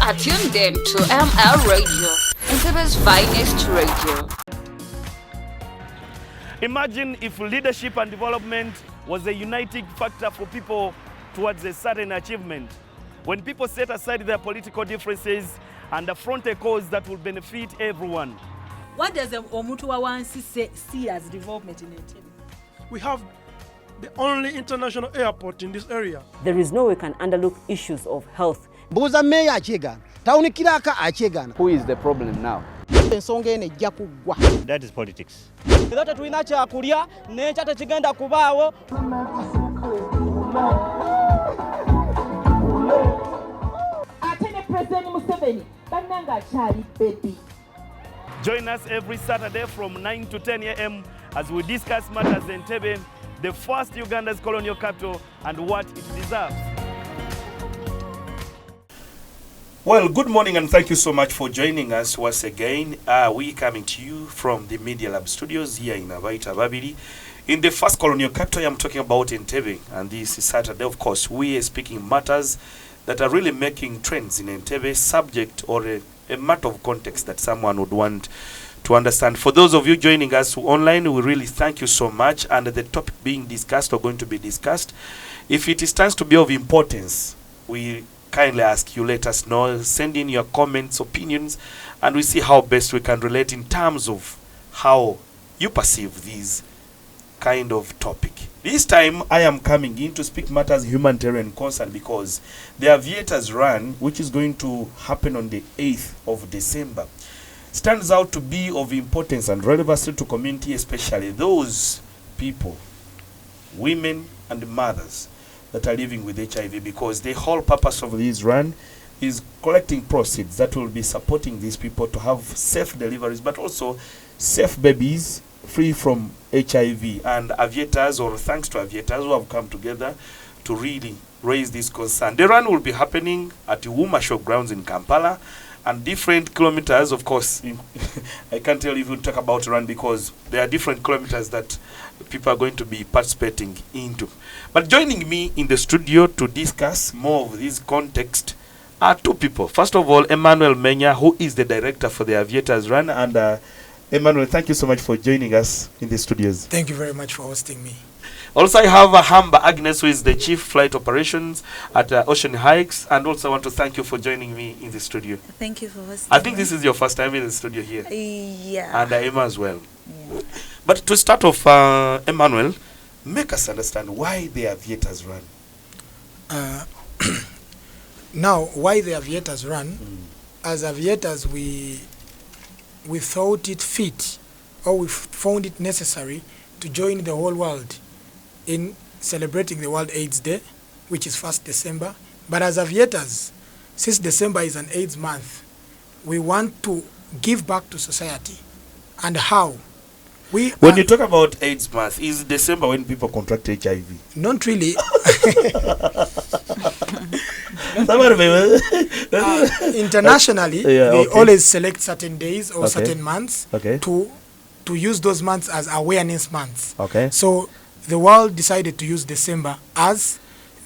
are tuned in to ML Radio, Entebbe's finest radio. Imagine if leadership and development was a uniting factor for people towards a certain achievement. When people set aside their political differences and affront a cause that will benefit everyone. What does Omuntu wa Wansi see as development in Entebbe? We have the only international airport in this area. There is no way we can underlook issues of health. Buza meya achegana. Tauni kiraka achegana. Who is the problem now? That is politics. That we nacha kulia, nature chigenda kubawo. Join us every Saturday from 9 to 10 a.m. as we discuss matters in Entebbe, the first Uganda's colonial capital, and what it deserves. Well, good morning and thank you so much for joining us once again. We coming to you from the Media Lab studios here in Aviators, in the first colonial capital. I'm talking about Entebbe, and this is Saturday. Of course, we are speaking matters that are really making trends in Entebbe, subject or a matter of context that someone would want to understand. For those of you joining us online, we really thank you so much. And the topic being discussed or going to be discussed, if it stands to be of importance, we kindly ask you, let us know, send in your comments, opinions, and we see how best we can relate in terms of how you perceive these kind of topic. This time I am coming in to speak matters humanitarian concern, because the Aviators run, which is going to happen on the 8th of December, stands out to be of importance and relevancy to community, especially those people, women and mothers that are living with HIV, because the whole purpose of this run is collecting proceeds that will be supporting these people to have safe deliveries, but also safe babies free from HIV. And Aviators, or thanks to Aviators, who have come together to really raise this concern. The run will be happening at the Wuma Showgrounds in Kampala, and different kilometers, of course. I can't tell you if we talk about run, because there are different kilometers that people are going to be participating into. But joining me in the studio to discuss more of this context are two people. First of all, Emmanuel Menya, who is the director for the Aviators run. And Emmanuel, thank you so much for joining us in the studios. Thank you very much for hosting me. Also, I have Hamba Agnes, who is the Chief Flight Operations at Ocean Hikes, and also I want to thank you for joining me in the studio. Thank you for hosting. I think this is your first time in the studio here. Yeah. And Emma as well. Yeah. But to start off, Emmanuel, make us understand why the Aviators run. Now, why the Aviators run? As Aviators, we thought it fit, or we found it necessary to join the whole world in celebrating the World AIDS Day, which is 1st December. But as Aviators, since December is an AIDS month, we want to give back to society. And how? When you talk about AIDS month, is December when people contract HIV? Not really. Internationally, they always select certain days or certain months to use those months as awareness months. So the world decided to use December as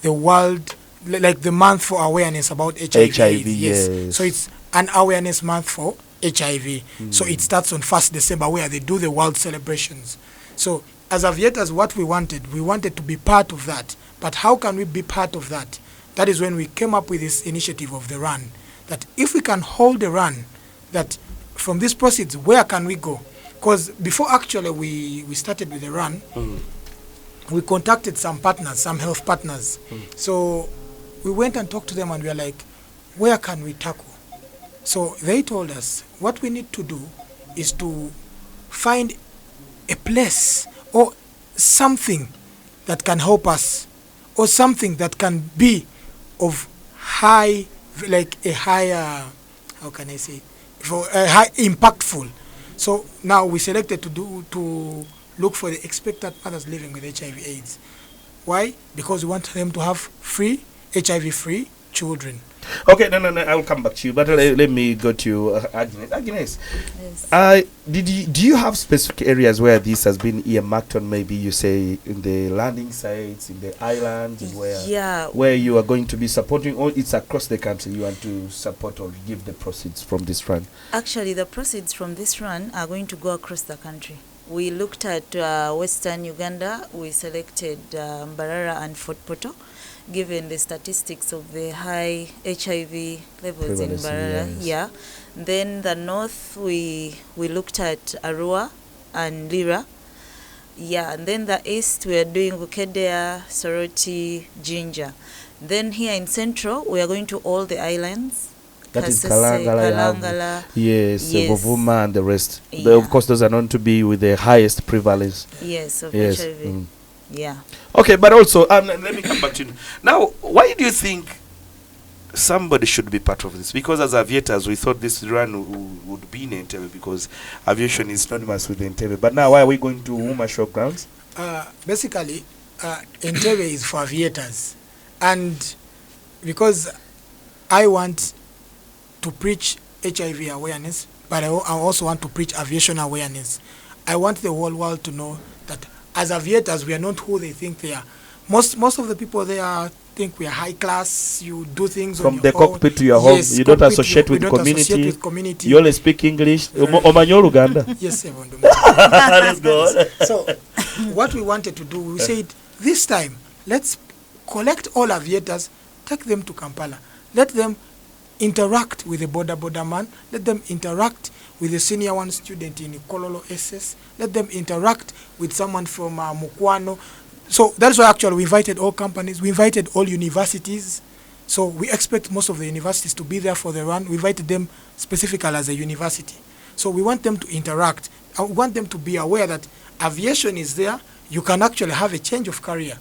the world, like the month for awareness about HIV. Yes. So it's an awareness month for HIV. So it starts on 1st December, where they do the world celebrations. So as Aviators, what we wanted to be part of that. But how can we be part of that? That is when we came up with this initiative of the run, that if we can hold the run, that from these proceeds, where can we go? Because before actually we started with the run, we contacted some partners, some health partners. So we went and talked to them, and we were like, where can we tackle? So they told us what we need to do is to find a place or something that can help us, or something that can be of high, like a higher, how can I say, for a high impactful. So now we selected to look for the expectant mothers living with HIV/AIDS. Why? Because we want them to have HIV-free children. Okay, no, I'll come back to you. But let me go to Agnes. Agnes, Yes. do you have specific areas where this has been earmarked on? Maybe you say in the landing sites, in the islands, where you are going to be supporting, or it's across the country you want to support or give the proceeds from this run? Actually, the proceeds from this run are going to go across the country. We looked at Western Uganda. We selected Mbarara and Fort Poto, given the statistics of the high HIV levels in Mbarara. Yes. Yeah. Then the north, we looked at Arua and Lira. Yeah. And then the east, we are doing Bukedea, Soroti, Jinja. Then here in central, we are going to all the islands. That is Kasese, Kalangala, Yes. Bovuma and the rest. Yeah. Of course, those are known to be with the highest prevalence. Yes, of Yes. HIV. Mm. Yeah. Okay, but also, let me come back to you. Now, why do you think somebody should be part of this? Because as aviators, we thought this run would be in Entebbe because aviation is synonymous with Entebbe. But now, why are we going to Uma Showgrounds? Basically, Entebbe is for aviators. And because I want to preach HIV awareness, but I also want to preach aviation awareness. I want the whole world to know that as aviators, we are not who they think they are. Most of the people there think we are high class. You do things from on the your own. cockpit to your home. Yes, You don't cockpit, associate with we don't associate with community. community. You only speak English. Omanyo Uganda. Yes, Evondo. Let's go. So, what we wanted to do, we said, this time, let's collect all aviators, take them to Kampala. Let them interact with the border man. Let them interact with the senior one student in Kololo SS. Let them interact with someone from Mukwano. So that's why actually we invited all companies. We invited all universities. So we expect most of the universities to be there for the run. We invited them specifically as a university. So we want them to interact. I want them to be aware that aviation is there. You can actually have a change of career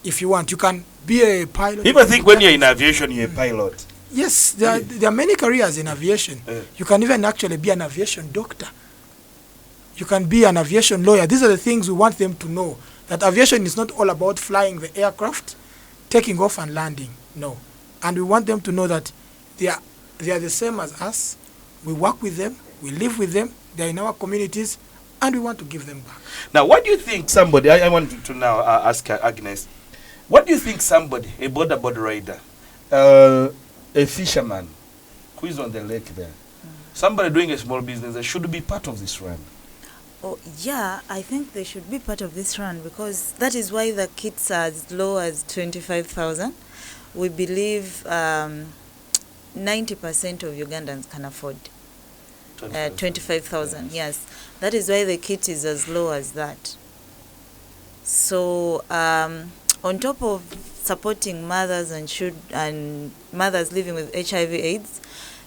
if you want. You can be a pilot. People think when you're in aviation, you're a pilot. Yes, there are many careers in aviation. You can even actually be an aviation doctor. You can be an aviation lawyer. These are the things we want them to know. That aviation is not all about flying the aircraft, taking off and landing. No. And we want them to know that they are the same as us. We work with them. We live with them. They're in our communities. And we want to give them back. Now, what do you think somebody, I want to now ask Agnes, what do you think somebody, a board rider, a fisherman who is on the lake there, somebody doing a small business, they should be part of this run? Oh, yeah, I think they should be part of this run because that is why the kits are as low as 25,000. We believe 90% of Ugandans can afford 25,000. Yes, that is why the kit is as low as that. So on top of supporting mothers and mothers living with HIV/AIDS,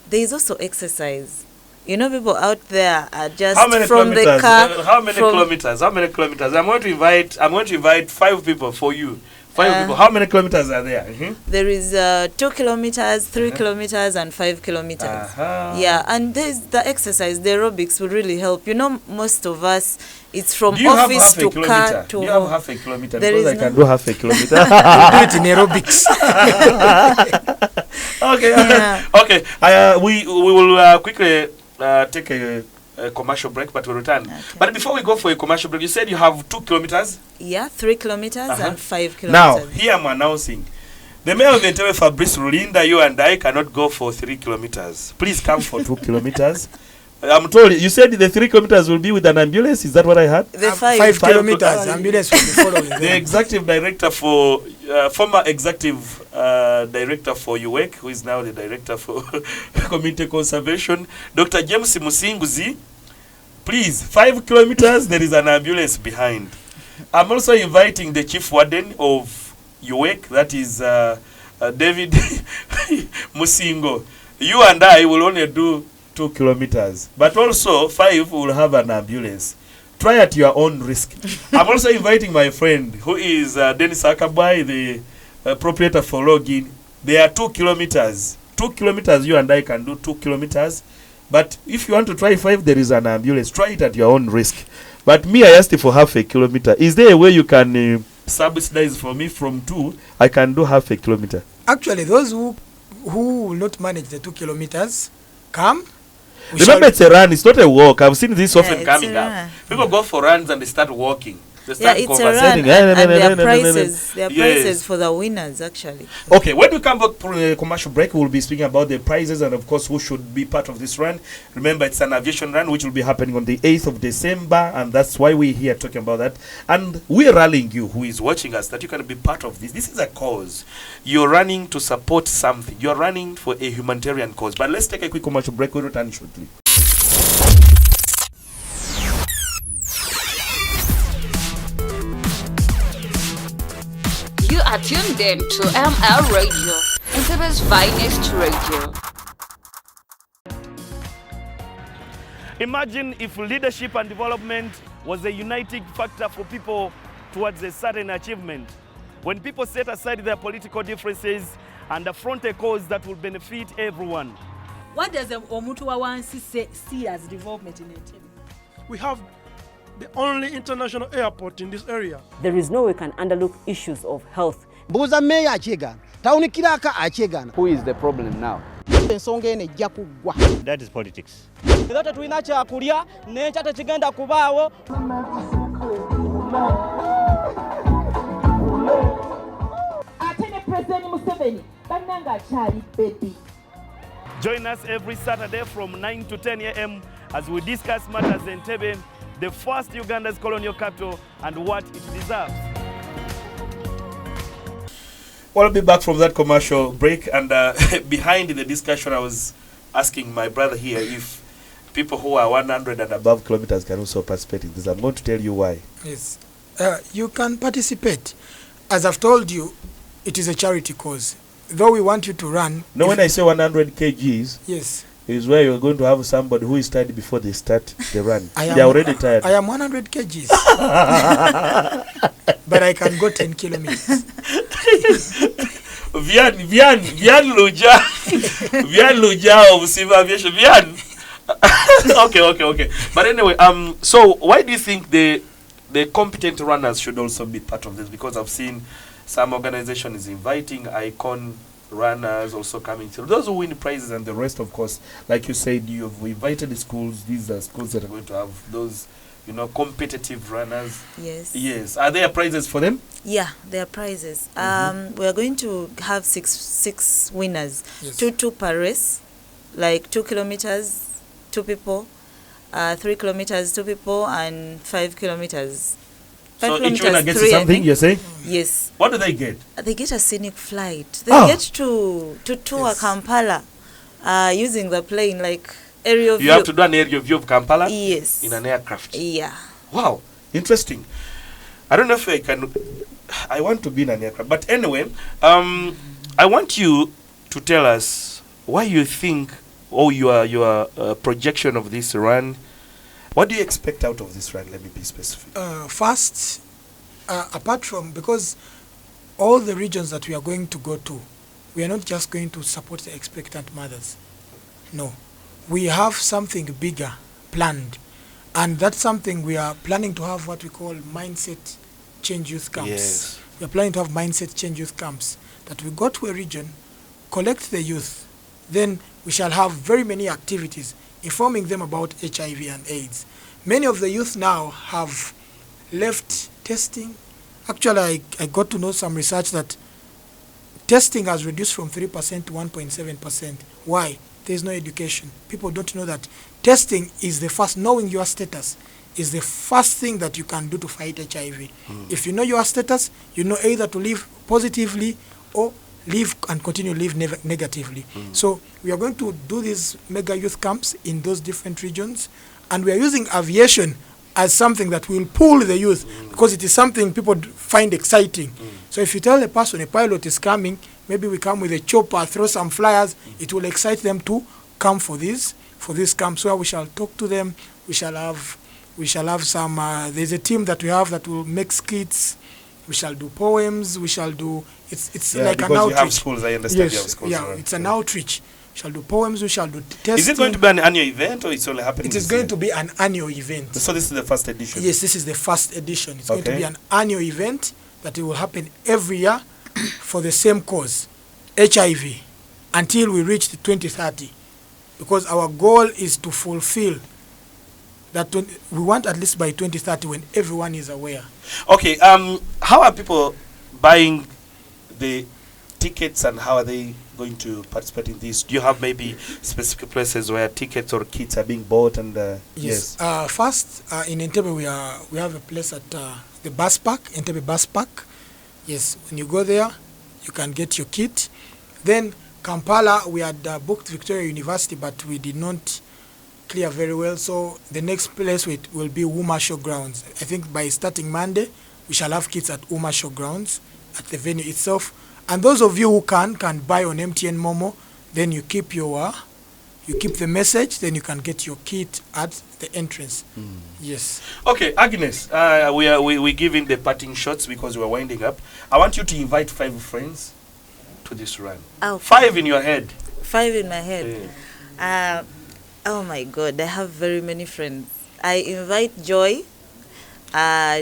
there is also exercise. You know, people out there are just from the car. How many kilometers? How many kilometers? I'm going to invite 5 people for you. 5 people. How many kilometers are there? There is 2 kilometers, 3 kilometers, and 5 kilometers. Yeah, and there's the exercise, the aerobics will really help. You know, most of us, it's from office to car to. Do you have half a kilometer? There because is I can do half a kilometer. Do it in aerobics. Okay. Yeah. Okay. We will quickly take a commercial break, but we'll return. Okay. But before we go for a commercial break, you said you have 2 kilometers? Yeah, 3 kilometers and 5 kilometers. Now, here I'm announcing. The mayor of Entebbe, Fabrice Rulinda, you and I cannot go for 3 kilometers. Please come for 2 kilometers. I'm told you said the 3 kilometers will be with an ambulance. Is that what I heard? The 5 kilometers. Ambulance will be following them. The executive director for former executive director for UWEC, who is now the director for community conservation, Dr. James Musinguzi. Please, 5 kilometers. There is an ambulance behind. I'm also inviting the chief warden of UWEC, that is David Musingo. You and I will only do 2 kilometers, but also 5 will have an ambulance. Try at your own risk. I'm also inviting my friend who is Dennis Akabai, the proprietor for Login. They are 2 kilometers. 2 kilometers, you and I can do 2 kilometers. But if you want to try 5, there is an ambulance. Try it at your own risk. But me, I asked for half a kilometer. Is there a way you can subsidize for me from 2? I can do half a kilometer. Actually, those who who will not manage the 2 kilometers come. Remember, it's a run. It's not a walk. I've seen this often it's coming a up. run. People go for runs and they start walking. They Yeah, start it's a run, conversating. and there are prizes. There are Yes. prizes for the winners, actually. Okay, when we come back from a commercial break, we'll be speaking about the prizes and, of course, who should be part of this run. Remember, it's an aviation run which will be happening on the 8th of December, and that's why we're here talking about that. And we're rallying you, who is watching us, that you can be part of this. This is a cause. You're running to support something. You're running for a humanitarian cause. But let's take a quick commercial break. We'll return shortly. You are tuned in to ML Radio, Entebbe's finest radio. Imagine if leadership and development was a uniting factor for people towards a certain achievement. When people set aside their political differences and affront a cause that will benefit everyone. What does omuntu wa wansi see as development in Entebbe? We have the only international airport in this area. There is no way we can underlook issues of health. Mbuuza meeya akyegana, tawunikiraka akyegana. Who is the problem now? Ensonga eno ejja kuggwa. That is politics. Era tetulina kyakulya n'enkya tekigenda kubaawo. Ate ne President Museveni bannanga akyali baby. Join us every Saturday from 9 to 10 a.m. as we discuss matters in Entebbe, the first Uganda's colonial capital, and what it deserves. Well, I'll be back from that commercial break, and behind the discussion, I was asking my brother here if people who are 100 and above kilometers can also participate in this. I'm going to tell you why. Yes. You can participate. As I've told you, it is a charity cause. Though we want you to run. No, when I say 100 kgs, yes, is where you're going to have somebody who is tired before they start the run. They're already tired. I am 100 kgs. But I can go 10 kilometers. Vian Luja of Civil Aviation. Okay. But anyway, so why do you think the competent runners should also be part of this? Because I've seen some organization is inviting icon runners also coming through. Those who win prizes and the rest, of course, like you said, you've invited the schools. These are schools that are going to have those, competitive runners. Yes. Are there prizes for them? Yeah, there are prizes. We are going to have six winners. Yes. Two per race, like 2 kilometers, 2 people, 3 kilometers, 2 people, and 5 kilometers. So each winner gets something, you're saying? Yes. What do they get? They get a scenic flight. They get to tour Kampala using the plane, like aerial view. You have to do an aerial view of Kampala? Yes. In an aircraft? Yeah. Wow, interesting. I don't know if I want to be in an aircraft. But anyway, I want you to tell us why you think, your projection of this run. What do you expect out of this run? Let me be specific. First, apart from, because all the regions that we are going to go to, we are not just going to support the expectant mothers. No. We have something bigger planned. And that's something we are planning to have what we call mindset change youth camps. Yes. We are planning to have mindset change youth camps. That we go to a region, collect the youth, then we shall have very many activities informing them about HIV and AIDS. Many of the youth now have left testing. Actually, I got to know some research that testing has reduced from 3% to 1.7%. Why? There is no education. People don't know that testing is the first, knowing your status is the first thing that you can do to fight HIV. If you know your status, you know either to live positively or live and continue to live negatively. So we are going to do these mega youth camps in those different regions, and we are using aviation as something that will pull the youth because it is something people find exciting. So if you tell a person a pilot is coming, maybe we come with a chopper, throw some flyers, it will excite them to come for this camps where we shall talk to them. We shall have some, there's a team that we have that will make skits. We shall do poems. We shall do, it's like an outreach. You have schools, I understand. Yes, you have schools, right? It's an outreach. We shall do poems. We shall do testing. Is it going to be an annual event or it's only happening? It is going to be an annual event. So this is the first edition? Yes, this is the first edition. It's going to be an annual event that it will happen every year for the same cause, HIV until we reach the 2030, because our goal is to fulfill that. We want at least by 2030 when everyone is aware. Okay, how are people buying the tickets and how are they going to participate in this? Do you have maybe specific places where tickets or kits are being bought? And yes. First, in Entebbe, we have a place at the bus park, Entebbe bus park. Yes, when you go there, you can get your kit. Then Kampala, we had booked Victoria University, but we did not clear very well. So the next place will be Wooma Showgrounds. I think by starting Monday, we shall have kits at Wooma Showgrounds at the venue itself. And those of you who can buy on MTN Momo, then you keep the message, then you can get your kit at the entrance. Yes. Okay, Agnes, we giving the parting shots because we're winding up. I want you to invite 5 friends to this run. Oh, 5 in your head. 5 in my head. Yeah. Oh my God, I have very many friends. I invite Joy.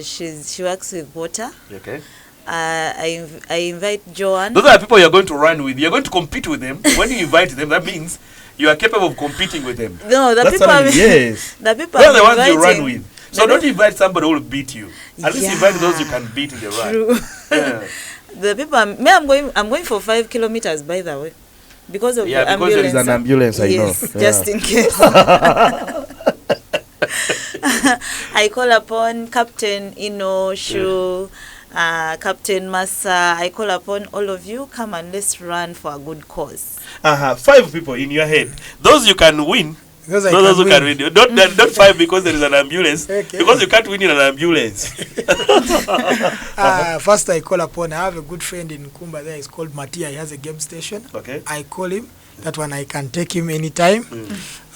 She works with water. Okay. I invite Joanne. Those are the people you're going to run with. You're going to compete with them. When you invite them, that means you are capable of competing with them. No, the people yes. The people those are the ones you run with. So don't invite somebody who will beat you. At least invite those you can beat in the run. True. Yeah. The people I'm going for 5 kilometers, by the way. Because of the ambulance. Because there is an ambulance, I know. Yes, just in case. I call upon Captain Shu, Captain Massa. I call upon all of you. Come and let's run for a good cause. 5 people in your head. Those you can win. Those who can win. Don't 5 because there is an ambulance. Okay. Because you can't win in an ambulance. First, I call upon. I have a good friend in Kumba there. He's called Matia. He has a game station. Okay. I call him. That one I can take him anytime.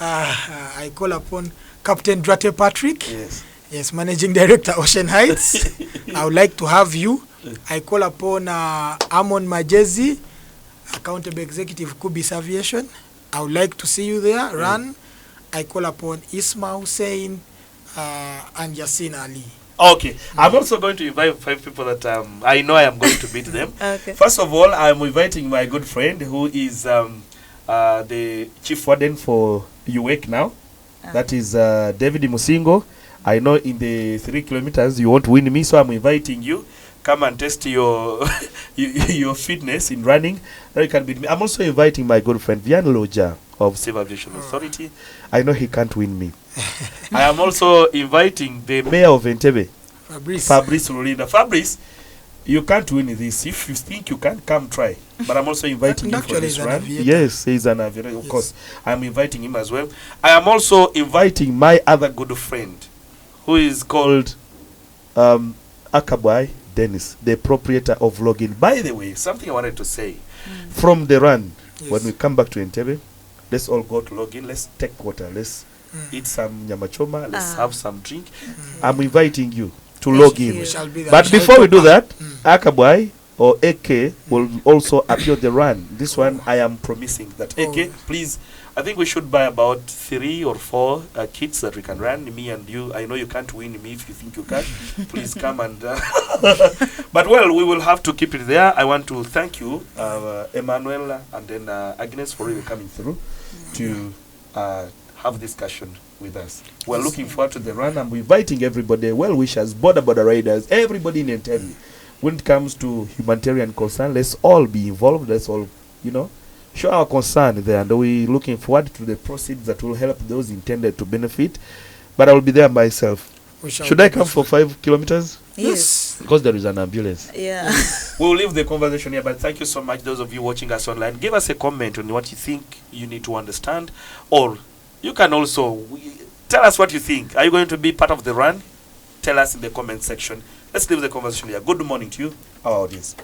I call upon Captain Drate Patrick. Yes, Managing Director, Ocean Heights. I would like to have you. I call upon Amon Majezi, Accountable Executive, Kubis Aviation. I would like to see you there, run. I call upon Isma Hussein and Yasin Ali. Okay, I'm also going to invite 5 people that I know I am going to beat them. Okay. First of all, I'm inviting my good friend who is the Chief Warden for UWEC now. That is David Musingo. I know in the 3 kilometers you won't win me, so I'm inviting you. Come and test your your fitness in running. Now you can beat me. I'm also inviting my good friend Vian Loja of Civil Aviation Authority. I know he can't win me. I am also inviting the Mayor of Entebbe, Fabrice Lorinda. Fabrice, you can't win this. If you think you can, come try. But I'm also inviting him for this run. Yes, he's an aviator. Of course, I'm inviting him as well. I am also inviting my other good friend, who is called Akabwai Dennis, the proprietor of Login. By the way, something I wanted to say. From the run, when we come back to Entebbe, let's all go to Login. Let's take water. Let's eat some nyamachoma. Let's have some drink. I'm inviting you to log in. But before we do that, Akabwai or AK will also appear the run. This one I am promising that AK, please, I think we should buy about 3 or 4 kits that we can run. Me and you. I know you can't win me if you think you can. Please come and. But well, we will have to keep it there. I want to thank you, Emanuela, and then Agnes, for really coming through to have discussion with us. We're looking forward to the run. I'm inviting everybody, well wishers, border riders, everybody in Entebbe. When it comes to humanitarian concern, let's all be involved. Let's all, show our concern there. And we're looking forward to the proceeds that will help those intended to benefit. But I will be there myself. Should I come for 5 kilometers? Yes. Because there is an ambulance. Yeah. We'll leave the conversation here, but thank you so much, those of you watching us online. Give us a comment on what you think you need to understand, or you can also tell us what you think. Are you going to be part of the run? Tell us in the comment section. Let's leave the conversation here. Good morning to you, our audience.